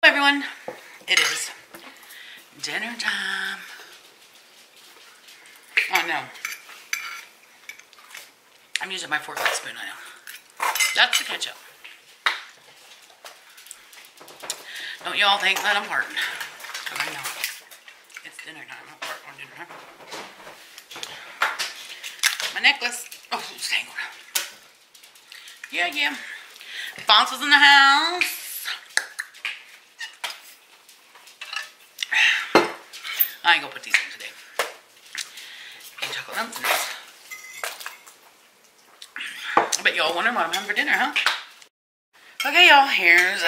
Everyone, it is dinner time. Oh no, I'm using my fork and spoon. I know. That's the ketchup. Don't y'all think that I'm farting? Because I'm not. It's dinner time. I'm farting on dinner time. My necklace. Oh, it's tangled. Yeah. Fonz was in the house. I ain't gonna put these in today. And chocolate nuts in this. I bet y'all wondering what I'm having for dinner, huh? Okay, y'all, here's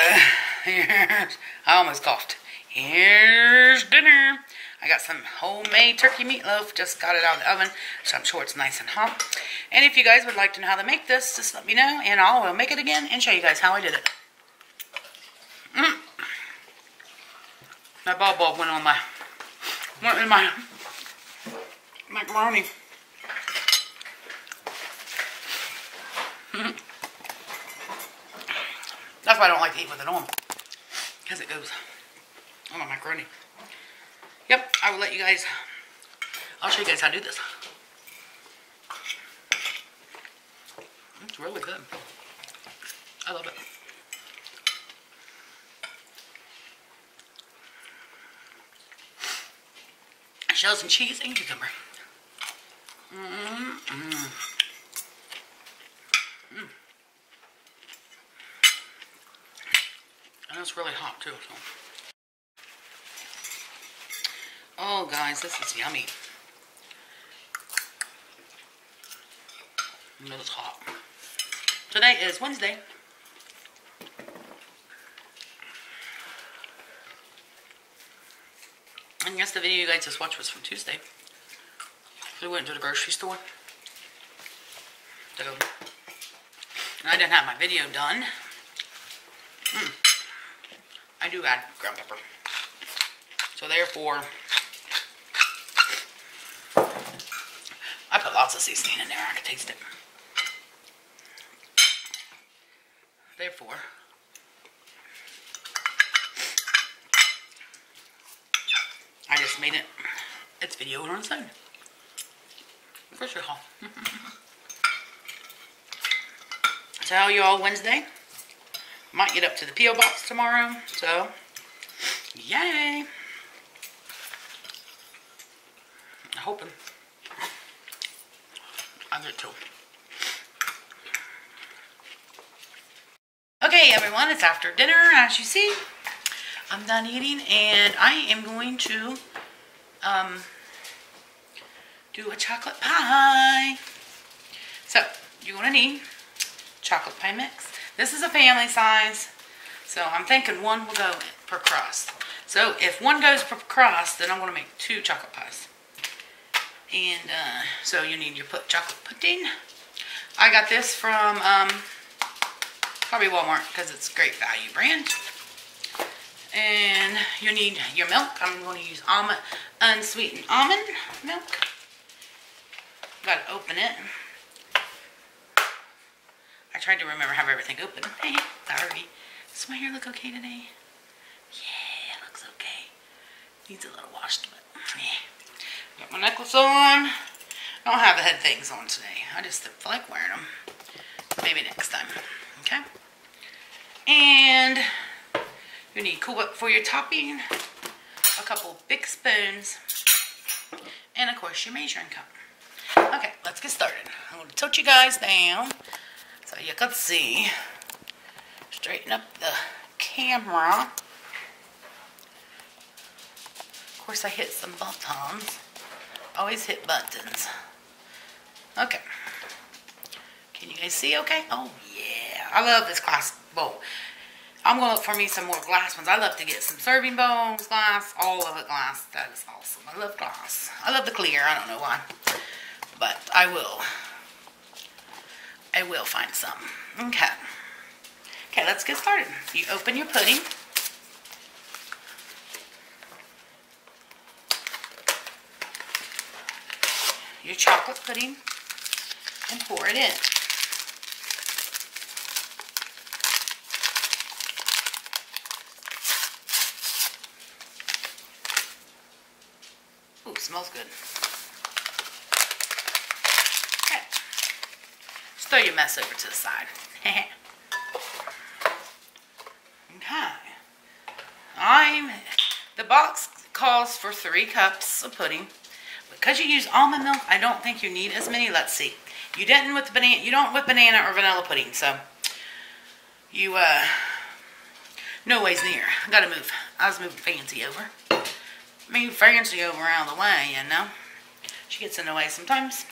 I almost coughed. Here's dinner. I got some homemade turkey meatloaf. Just got it out of the oven, so I'm sure it's nice and hot. And if you guys would like to know how to make this, just let me know, and I will make it again and show you guys how I did it. My ball went in my macaroni. That's why I don't like to eat with it on, because it goes on my macaroni. Yep, I will let you guys, I'll show you guys how to do this. It's really good. I love it. Shells and cheese and cucumber. And it's really hot too. So. Oh guys, this is yummy. And it's hot. Today is Wednesday. And yes, the video you guys just watched was from Tuesday. We went to the grocery store. So, and I didn't have my video done. I do add ground pepper. So therefore, I put lots of seasoning in there. I can taste it. Therefore, I just made its video on its own. Grocery haul. So y'all, Wednesday. Might get up to the P.O. box tomorrow. So, yay. I'm hoping I'll get to. Okay, everyone, it's after dinner, as you see. I'm done eating, and I am going to do a chocolate pie. So, you're going to need chocolate pie mix. This is a family size, so I'm thinking one will go per crust. So, if one goes per crust, then I'm going to make 2 chocolate pies. And so you need your chocolate pudding. I got this from probably Walmart, because it's a great value brand. And you need your milk. I'm going to use unsweetened almond milk. Got to open it. I tried to remember how everything opened. Hey, sorry. Does my hair look okay today? Yeah, it looks okay. Needs a little wash, but yeah. Got my necklace on. I don't have the head things on today. I just feel like wearing them. Maybe next time. Okay? And you need Cool Whip for your topping, a couple big spoons, and of course your measuring cup. Okay, let's get started. I'm going to tilt you guys down so you can see. Straighten up the camera. Of course, I hit some buttons. Always hit buttons. Okay. Can you guys see okay? Oh, yeah. I love this glass bowl. I'm going to look for me some more glass ones. I love to get some serving bowls, glass, all of it glass. That is awesome. I love glass. I love the clear. I don't know why. But I will find some. Okay. Okay, let's get started. You open your pudding. Your chocolate pudding. And pour it in. smells good. Okay. Just throw your mess over to the side. Okay. The box calls for 3 cups of pudding. Because you use almond milk, I don't think you need as many. Let's see. You didn't with banana. You don't with banana or vanilla pudding, so you no ways near. I gotta move. I was moving Fancy over. Move Fancy over out of the way, you know. She gets in the way sometimes.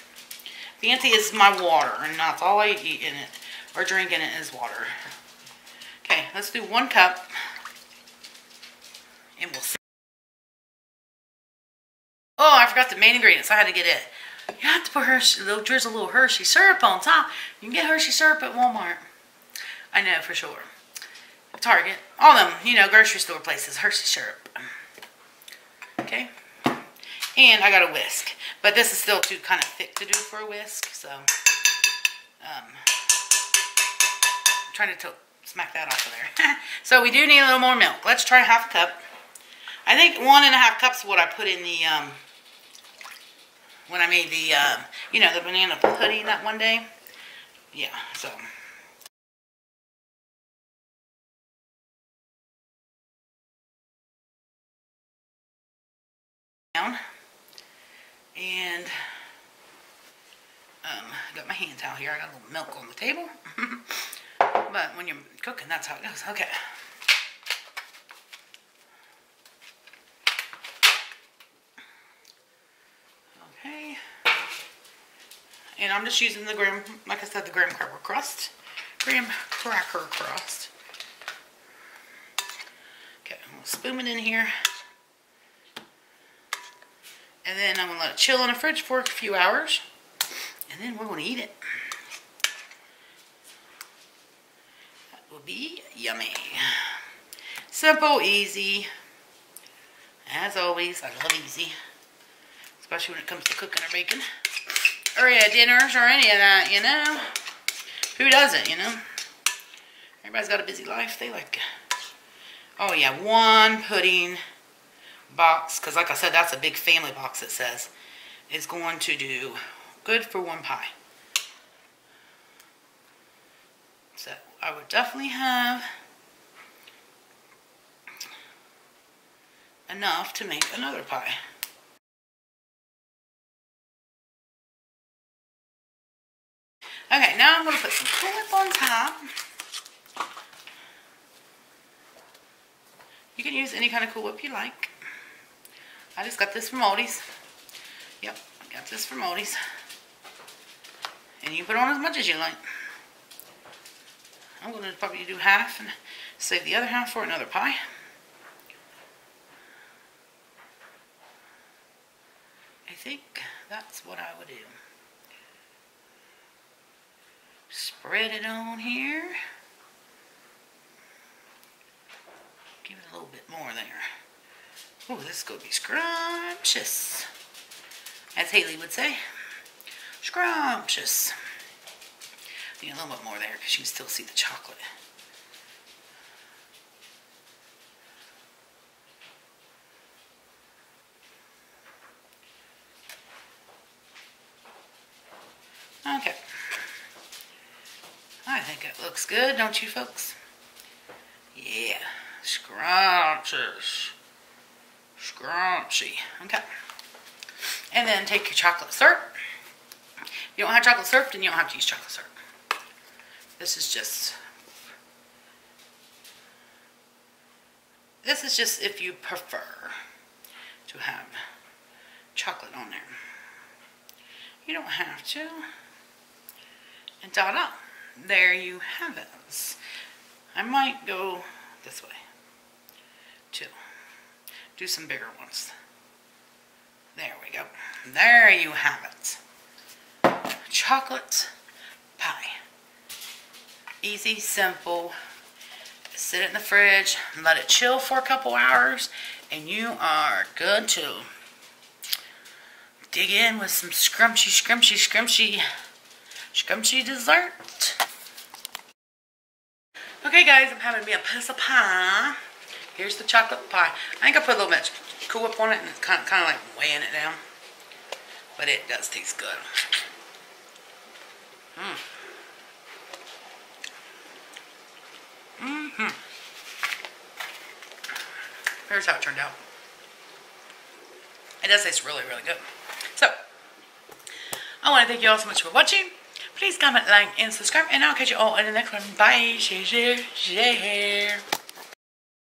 Fancy is my water, and that's all I eat in it or drink in it is water. Okay, let's do 1 cup, and we'll see. Oh, I forgot the main ingredients. I had to get it. You have to put there's a little Hershey syrup on top. You can get Hershey syrup at Walmart. I know for sure. Target. All them, you know, grocery store places. Hershey syrup. Okay. And I got a whisk. But this is still too kind of thick to do for a whisk. So, I'm trying to smack that off of there. So we do need a little more milk. Let's try 1/2 cup. I think 1½ cups is what I put in the, when I made the, you know, the banana pudding that one day. Yeah, so. Down. And, got my hand towel here. I got a little milk on the table. But when you're cooking, that's how it goes. Okay. Okay. And I'm just using the graham, like I said, the graham cracker crust. Graham cracker crust. Okay, I'm going to spoon it in here. And then I'm going to let it chill in the fridge for a few hours. And then we're going to eat it. That will be yummy. Simple, easy. As always, I love easy. Especially when it comes to cooking or baking. Or yeah, dinners or any of that, you know. Who doesn't, you know? Everybody's got a busy life. They like, oh yeah, 1 pudding box. Because like I said, that's a big family box, it says. Is going to do good for 1 pie. So I would definitely have enough to make another pie. Okay, now I'm going to put some Cool Whip on top. You can use any kind of Cool Whip you like. I just got this from Aldi's. Yep, I got this from Aldi's. And you put on as much as you like. I'm going to probably do half and save the other half for another pie. I think that's what I would do. Spread it on here. Give it a little bit more there. Oh, this is going to be scrumptious. As Haley would say. Scrumptious. Need a little bit more there because you can still see the chocolate. Okay. I think it looks good, don't you folks? Yeah. Scrumptious. Scrumpty. Okay. And then take your chocolate syrup. If you don't have chocolate syrup, then you don't have to use chocolate syrup. This is just if you prefer to have chocolate on there. You don't have to. And ta-da. There you have it. I might go this way too. Do some bigger ones. There we go. There you have it. Chocolate pie. Easy, simple. Sit it in the fridge, let it chill for a couple hours, and you are good to dig in with some scrumpty dessert. Okay guys, I'm having me a piece of pie. Here's the chocolate pie. I think I put a little bit Cool Whip on it, and it's kind of like weighing it down. But it does taste good. Here's how it turned out. It does taste really, really good. So, I want to thank you all so much for watching. Please comment, like, and subscribe. And I'll catch you all in the next one. Bye. Share.